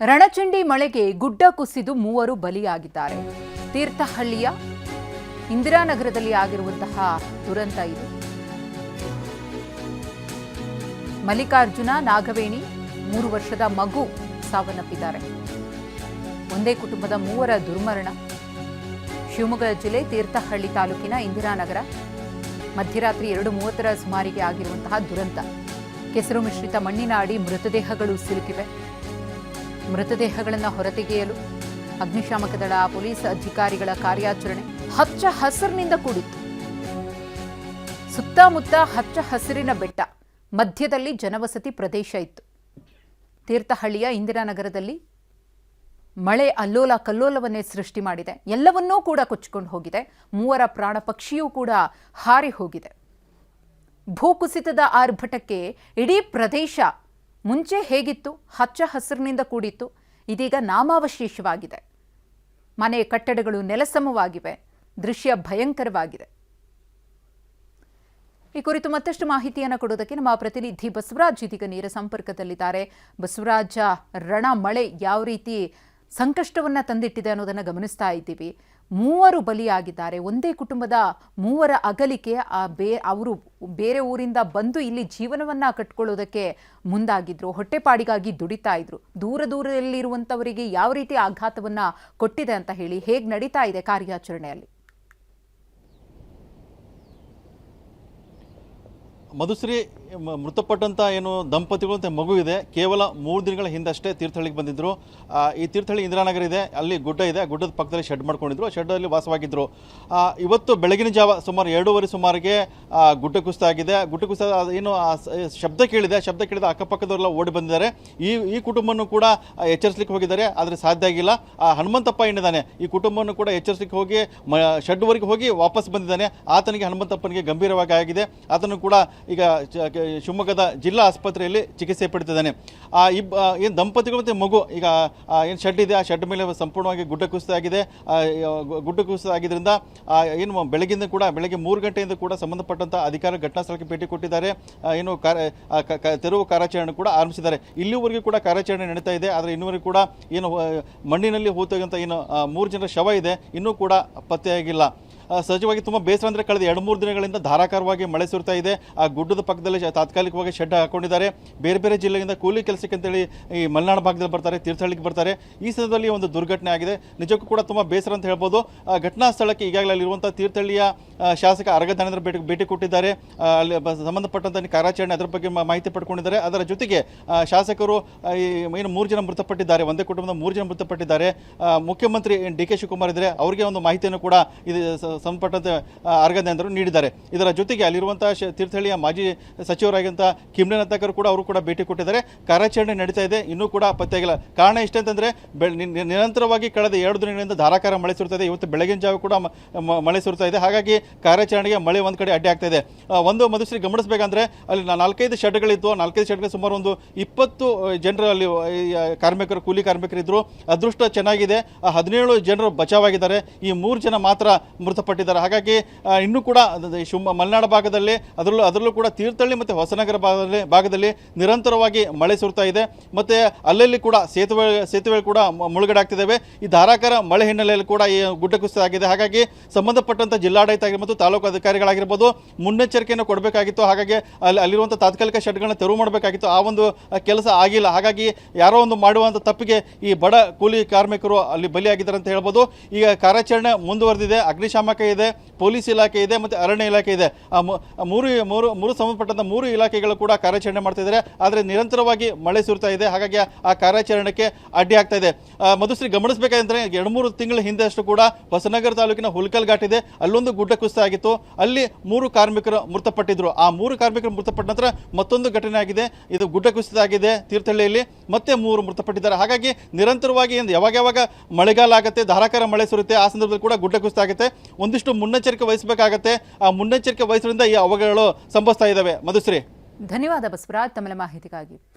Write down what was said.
ರಣಚಂಡಿ ಮಳೆಗೆ ಗುಡ್ಡ ಕುಸಿದು ಮೂವರು ಬಲಿಯಾಗಿದ್ದಾರೆ. ತೀರ್ಥಹಳ್ಳಿಯ ಇಂದಿರಾನಗರದಲ್ಲಿ ಆಗಿರುವಂತಹ ದುರಂತ ಇದು. ಮಲ್ಲಿಕಾರ್ಜುನ ನಾಗವೇಣಿ 3 ವರ್ಷದ ಮಗು ಸಾವನ್ನಪ್ಪಿದ್ದಾರೆ. ಒಂದೇ ಕುಟುಂಬದ ಮೂವರ ದುರ್ಮರಣ. ಶಿವಮೊಗ್ಗ ಜಿಲ್ಲೆ ತೀರ್ಥಹಳ್ಳಿ ತಾಲೂಕಿನ ಇಂದಿರಾನಗರ ಮಧ್ಯರಾತ್ರಿ 2:30ರ ಸುಮಾರಿಗೆ ಆಗಿರುವಂತಹ ದುರಂತ. ಕೆಸರು ಮಿಶ್ರಿತ ಮಣ್ಣಿನ ಅಡಿ ಮೃತದೇಹಗಳು ಸಿಲುಕಿವೆ. ಮೃತದೇಹಗಳನ್ನು ಹೊರತೆಗೆಯಲು ಅಗ್ನಿಶಾಮಕ ದಳ, ಪೊಲೀಸ್ ಅಧಿಕಾರಿಗಳ ಕಾರ್ಯಾಚರಣೆ ಹಚ್ಚ ಹಸಿರಿನಿಂದ ಕೂಡಿತ್ತು. ಸುತ್ತಮುತ್ತ ಹಚ್ಚ ಹಸಿರಿನ ಬೆಟ್ಟ, ಮಧ್ಯದಲ್ಲಿ ಜನವಸತಿ ಪ್ರದೇಶ ಇತ್ತು. ತೀರ್ಥಹಳ್ಳಿಯ ಇಂದಿರಾನಗರದಲ್ಲಿ ಮಳೆ ಅಲ್ಲೋಲ ಕಲ್ಲೋಲವನ್ನೇ ಸೃಷ್ಟಿ ಮಾಡಿದೆ. ಎಲ್ಲವನ್ನೂ ಕೂಡ ಕೊಚ್ಚಿಕೊಂಡು ಹೋಗಿದೆ. ಮೂವರ ಪ್ರಾಣ ಪಕ್ಷಿಯೂ ಕೂಡ ಹಾರಿ ಹೋಗಿದೆ. ಭೂಕುಸಿತದ ಆರ್ಭಟಕ್ಕೆ ಇಡೀ ಪ್ರದೇಶ ಮುಂಚೆ ಹೇಗಿತ್ತು, ಹಚ್ಚ ಹಸಿರಿನಿಂದ ಕೂಡಿತ್ತು, ಇದೀಗ ನಾಮಾವಶೇಷವಾಗಿದೆ. ಮನೆ ಕಟ್ಟಡಗಳು ನೆಲಸಮವಾಗಿವೆ. ದೃಶ್ಯ ಭಯಂಕರವಾಗಿದೆ. ಈ ಕುರಿತು ಮತ್ತಷ್ಟು ಮಾಹಿತಿಯನ್ನು ಕೊಡೋದಕ್ಕೆ ನಮ್ಮ ಪ್ರತಿನಿಧಿ ಬಸವರಾಜ್ ಇದೀಗ ನೇರ ಸಂಪರ್ಕದಲ್ಲಿದ್ದಾರೆ. ಬಸವರಾಜ, ರಣ ಮಳೆ ಯಾವ ರೀತಿ ಸಂಕಷ್ಟವನ್ನ ತಂದಿಟ್ಟಿದೆ ಅನ್ನೋದನ್ನು ಗಮನಿಸ್ತಾ ಇದ್ದೀವಿ. ಮೂವರು ಬಲಿಯಾಗಿದ್ದಾರೆ. ಒಂದೇ ಕುಟುಂಬದ ಮೂವರ ಅಗಲಿಕೆ. ಅವರು ಬೇರೆ ಊರಿಂದ ಬಂದು ಇಲ್ಲಿ ಜೀವನವನ್ನ ಕಟ್ಕೊಳ್ಳೋದಕ್ಕೆ ಮುಂದಾಗಿದ್ರು. ಹೊಟ್ಟೆಪಾಡಿಗಾಗಿ ದುಡಿತಾ ಇದ್ರು. ದೂರದಲ್ಲಿರುವಂಥವರಿಗೆ ಯಾವ ರೀತಿ ಆಘಾತವನ್ನ ಕೊಟ್ಟಿದೆ ಅಂತ ಹೇಳಿ, ಹೇಗೆ ನಡೀತಾ ಇದೆ ಕಾರ್ಯಾಚರಣೆಯಲ್ಲಿ? ಮಧುಶ್ರೀ, ಮೃತಪಟ್ಟಂಥ ಏನು ದಂಪತಿಗಳು ಅಂತ ಮಗು ಇದೆ. ಕೇವಲ 3 ದಿನಗಳ ಹಿಂದಷ್ಟೇ ತೀರ್ಥಹಳ್ಳಿಗೆ ಬಂದಿದ್ದರು. ಈ ತೀರ್ಥಹಳ್ಳಿ ಇಂದಿರಾನಗರ ಇದೆ, ಅಲ್ಲಿ ಗುಡ್ಡ ಇದೆ. ಗುಡ್ಡದ ಪಕ್ಕದಲ್ಲಿ ಶೆಡ್ ಮಾಡ್ಕೊಂಡಿದ್ರು. ಶೆಡ್ಡಲ್ಲಿ ವಾಸವಾಗಿದ್ದರು. ಇವತ್ತು ಬೆಳಗಿನ ಜಾವ ಸುಮಾರು 2:30 ಸುಮಾರಿಗೆ ಗುಡ್ಡ ಕುಸಿತ ಆಗಿದೆ. ಗುಡ್ಡ ಕುಸಿತ ಏನು ಶಬ್ದ ಕೇಳಿದೆ. ಶಬ್ದ ಕೇಳಿದ ಅಕ್ಕಪಕ್ಕದವರೆಲ್ಲ ಓಡಿ ಬಂದಿದ್ದಾರೆ. ಈ ಕುಟುಂಬವನ್ನು ಕೂಡ ಎಚ್ಚರಿಸಲಿಕ್ಕೆ ಹೋಗಿದ್ದಾರೆ, ಆದರೆ ಸಾಧ್ಯ ಆಗಿಲ್ಲ. ಹನುಮಂತಪ್ಪ ಏನಿದ್ದಾನೆ, ಈ ಕುಟುಂಬವನ್ನು ಕೂಡ ಎಚ್ಚರಿಸಲಿಕ್ಕೆ ಹೋಗಿ ಶೆಡ್ವರೆಗೆ ಹೋಗಿ ವಾಪಸ್ ಬಂದಿದ್ದಾನೆ. ಆತನಿಗೆ, ಹನುಮಂತಪ್ಪನಿಗೆ ಗಂಭೀರವಾಗಿ ಆಗಿದೆ. ಆತನು ಕೂಡ ಈಗ ಶಿವಮೊಗ್ಗದ ಜಿಲ್ಲಾ ಆಸ್ಪತ್ರೆಯಲ್ಲಿ ಚಿಕಿತ್ಸೆ ಪಡೆದಿದ್ದಾನೆ. ಏನು ದಂಪತಿಗಳು ಮತ್ತು ಮಗು ಈಗ ಏನು ಶೆಡ್ ಇದೆ, ಆ ಶೆಡ್ ಮೇಲೆ ಸಂಪೂರ್ಣವಾಗಿ ಗುಡ್ಡ ಕುಸಿತ ಆಗಿದೆ. ಗುಡ್ಡ ಕುಸಿತ ಆಗಿದ್ದರಿಂದ ಏನು ಬೆಳಗ್ಗೆ 3 ಗಂಟೆಯಿಂದ ಕೂಡ ಸಂಬಂಧಪಟ್ಟಂಥ ಅಧಿಕಾರಿ ಘಟನಾ ಸ್ಥಳಕ್ಕೆ ಭೇಟಿ ಕೊಟ್ಟಿದ್ದಾರೆ. ಏನು ತೆರವು ಕಾರ್ಯಾಚರಣೆ ಕೂಡ ಆರಂಭಿಸಿದ್ದಾರೆ. ಇಲ್ಲಿವರೆಗೂ ಕೂಡ ಕಾರ್ಯಾಚರಣೆ ನಡೀತಾ ಇದೆ. ಆದರೆ ಇನ್ನೂವರೆಗೂ ಕೂಡ ಏನು ಮಣ್ಣಿನಲ್ಲಿ ಹೂತಕ್ಕಂಥ ಏನು 3 ಜನರ ಶವ ಇದೆ, ಇನ್ನೂ ಕೂಡ ಪತ್ತೆಯಾಗಿಲ್ಲ. ಸಹಜವಾಗಿ ತುಂಬ ಬೇಸರ ಅಂದರೆ ಕಳೆದ 2-3 ದಿನಗಳಿಂದ ಧಾರಾಕಾರವಾಗಿ ಮಳೆ ಸುರಿತಾ ಇದೆ. ಆ ಗುಡ್ಡದ ಪಕ್ಕದಲ್ಲಿ ತಾತ್ಕಾಲಿಕವಾಗಿ ಶೆಡ್ ಹಾಕೊಂಡಿದ್ದಾರೆ. ಬೇರೆ ಬೇರೆ ಜಿಲ್ಲೆಯಿಂದ ಕೂಲಿ ಕೆಲಸಕ್ಕೆ ಅಂತೇಳಿ ಈ ಮಲೆನಾಡು ಭಾಗದಲ್ಲಿ ಬರ್ತಾರೆ, ತೀರ್ಥಹಳ್ಳಿಗೆ ಬರ್ತಾರೆ. ಈ ಸಮಯದಲ್ಲಿ ಒಂದು ದುರ್ಘಟನೆ ಆಗಿದೆ. ನಿಜಕ್ಕೂ ಕೂಡ ತುಂಬ ಬೇಸರ ಅಂತ ಹೇಳ್ಬೋದು. ಘಟನಾ ಸ್ಥಳಕ್ಕೆ ಈಗಾಗಲೇ ಅಲ್ಲಿರುವಂಥ ತೀರ್ಥಹಳ್ಳಿಯ ಶಾಸಕ ಅರಗದಾನೇಂದ್ರ ಭೇಟಿ ಕೊಟ್ಟಿದ್ದಾರೆ. ಅಲ್ಲಿ ಸಂಬಂಧಪಟ್ಟಂಥ ಕಾರ್ಯಾಚರಣೆ ಅದರ ಬಗ್ಗೆ ಮಾಹಿತಿ ಪಡ್ಕೊಂಡಿದ್ದಾರೆ. ಅದರ ಜೊತೆಗೆ ಶಾಸಕರು ಏನು 3 ಜನ ಮೃತಪಟ್ಟಿದ್ದಾರೆ, ಒಂದೇ ಕುಟುಂಬದ 3 ಜನ ಮೃತಪಟ್ಟಿದ್ದಾರೆ. ಮುಖ್ಯಮಂತ್ರಿ ಡಿ ಕೆ ಶಿವಕುಮಾರ್ ಇದ್ದಾರೆ, ಅವರಿಗೆ ಒಂದು ಮಾಹಿತಿಯನ್ನು ಕೂಡ ಇದು ಸಂಬಂಧಪಟ್ಟಂತೆ ಅರಗದಾನೇಂದ್ರ ನೀಡಿದ್ದಾರೆ. ಇದರ ಜೊತೆಗೆ ಅಲ್ಲಿರುವಂತಹ ತೀರ್ಥಹಳ್ಳಿಯ ಮಾಜಿ ಸಚಿವರಾಗಿದ್ದಂಥ ಕಿಮ್ನೆನತ್ತಕರು ಕೂಡ ಅವರು ಕೂಡ ಭೇಟಿ ಕೊಟ್ಟಿದ್ದಾರೆ. ಕಾರ್ಯಾಚರಣೆ ನಡೀತಾ ಇದೆ, ಇನ್ನೂ ಕೂಡ ಪತ್ತೆಯಾಗಿಲ್ಲ. ಕಾರಣ ಇಷ್ಟೇ ಅಂತಂದರೆ ನಿರಂತರವಾಗಿ ಕಳೆದ 2 ದಿನಗಳಿಂದ ಧಾರಾಕಾರ ಮಳೆ ಸುರಿತಾ ಇದೆ. ಇವತ್ತು ಬೆಳಗಿನ ಜಾವ ಕೂಡ ಮಳೆ ಸುರಿತಾ ಇದೆ. ಹಾಗಾಗಿ ಕಾರ್ಯಾಚರಣೆಗೆ ಮಳೆ ಒಂದು ಕಡೆ ಅಡ್ಡಿ ಆಗ್ತಾ ಇದೆ. ಒಂದು ಮಧುಶ್ರೀ ಗಮನಿಸಬೇಕಂದ್ರೆ ಅಲ್ಲಿ 4-5 ಶೆಡ್ಗಳಿತ್ತು. 4-5 ಶೆಡ್ಗೆ ಸುಮಾರು ಒಂದು 20 ಜನರು ಅಲ್ಲಿ ಕಾರ್ಮಿಕರು, ಕೂಲಿ ಕಾರ್ಮಿಕರಿದ್ದರು. ಅದೃಷ್ಟ ಚೆನ್ನಾಗಿದೆ, 17 ಜನರು ಬಚಾವಾಗಿದ್ದಾರೆ. ಈ 3 ಜನ ಮಾತ್ರ ಮೃತಪಟ್ಟಿದ್ದಾರೆ. ಹಾಗಾಗಿ ಇನ್ನೂ ಕೂಡ ಮಲೆನಾಡು ಭಾಗದಲ್ಲಿ ಅದರಲ್ಲೂ ಕೂಡ ತೀರ್ಥಹಳ್ಳಿ ಮತ್ತು ಹೊಸನಗರ ಭಾಗದಲ್ಲಿ ನಿರಂತರವಾಗಿ ಮಳೆ ಸುರಿತಾ ಇದೆ. ಮತ್ತು ಅಲ್ಲಲ್ಲಿ ಕೂಡ ಸೇತುವೆ ಕೂಡ ಮುಳುಗಡೆ ಆಗ್ತಿದ್ದಾವೆ. ಈ ಧಾರಾಕಾರ ಮಳೆ ಹಿನ್ನೆಲೆಯಲ್ಲಿ ಕೂಡ ಈ ಗುಡ್ಡ ಕುಸಿತ ಆಗಿದೆ. ಹಾಗಾಗಿ ಸಂಬಂಧಪಟ್ಟಂಥ ಜಿಲ್ಲಾಡಳಿತ ಆಗಿರ್ಬೋದು, ತಾಲೂಕು ಅಧಿಕಾರಿಗಳಾಗಿರ್ಬೋದು ಮುನ್ನೆಚ್ಚರಿಕೆಯನ್ನು ಕೊಡಬೇಕಾಗಿತ್ತು. ಹಾಗಾಗಿ ಅಲ್ಲಿರುವಂಥ ತಾತ್ಕಾಲಿಕ ಶೆಡ್ಗಳನ್ನ ತೆರವು ಮಾಡಬೇಕಾಗಿತ್ತು. ಆ ಒಂದು ಕೆಲಸ ಆಗಿಲ್ಲ. ಹಾಗಾಗಿ ಯಾರೋ ಒಂದು ಮಾಡುವಂಥ ತಪ್ಪಿಗೆ ಈ ಬಡ ಕೂಲಿ ಕಾರ್ಮಿಕರು ಅಲ್ಲಿ ಬಲಿಯಾಗಿದ್ದಾರೆ ಅಂತ ಹೇಳ್ಬೋದು. ಈಗ ಕಾರ್ಯಾಚರಣೆ ಮುಂದುವರೆದಿದೆ. ಅಗ್ನಿಶಾಮಕ ಇದೆ, ಪೊಲೀಸ್ ಇಲಾಖೆ ಇದೆ ಮತ್ತು ಅರಣ್ಯ ಇಲಾಖೆ ಇದೆ. ಮೂರು ಸಂಬಂಧಪಟ್ಟಂಥ 3 ಇಲಾಖೆಗಳು ಕೂಡ ಕಾರ್ಯಾಚರಣೆ ಮಾಡ್ತಿದ್ದಾರೆ. ಆದರೆ ನಿರಂತರವಾಗಿ ಮಳೆ ಸುರಿತಾ ಇದೆ. ಹಾಗಾಗಿ ಆ ಕಾರ್ಯಾಚರಣೆಗೆ ಅಡ್ಡಿ ಆಗ್ತಾ ಇದೆ. ಮಧುಶ್ರೀ, ಗಮನಿಸಬೇಕಾದ್ರೆ 2-3 ತಿಂಗಳ ಹಿಂದೆ ಅಷ್ಟು ಕೂಡ ಹೊಸನಗರ ತಾಲೂಕಿನ ಹುಲ್ಕಲ್ ಘಾಟ್ ಇದೆ, ಅಲ್ಲೊಂದು ಗುಡ್ಡ ಕುಸಿತ ಆಗಿತ್ತು. ಅಲ್ಲಿ 3 ಕಾರ್ಮಿಕರು ಮೃತಪಟ್ಟಿದ್ರು. ಆ 3 ಕಾರ್ಮಿಕರು ಮೃತಪಟ್ಟ ನಂತರ ಮತ್ತೊಂದು ಘಟನೆ ಆಗಿದೆ. ಇದು ಗುಡ್ಡ ಕುಸಿತ ಆಗಿದೆ ತೀರ್ಥಹಳ್ಳಿಯಲ್ಲಿ, ಮತ್ತೆ 3 ಮೃತಪಟ್ಟಿದ್ದಾರೆ. ಹಾಗಾಗಿ ನಿರಂತರವಾಗಿ ಯಾವಾಗ ಮಳೆಗಾಲ ಆಗುತ್ತೆ, ಧಾರಾಕಾರ ಮಳೆ ಸುರುತ್ತೆ, ಆ ಸಂದರ್ಭದಲ್ಲಿ ಕೂಡ ಗುಡ್ಡ ಕುಸಿತ ಆಗುತ್ತೆ. ಒಂದಿಷ್ಟು ಮುನ್ನೆಚ್ಚರಿಕೆ ವಹಿಸಬೇಕಾಗತ್ತೆ. ಆ ಮುನ್ನೆಚ್ಚರಿಕೆ ವಹಿಸೋದ್ರಿಂದ ಈ ಅವಘಡಗಳು ಸಂಭವಿಸ್ತಾ ಇದ್ದಾವೆ. ಮಧುಶ್ರೀ, ಧನ್ಯವಾದ ಬಸವರಾಜ್ ತಮ್ಮ ಮಾಹಿತಿಗಾಗಿ.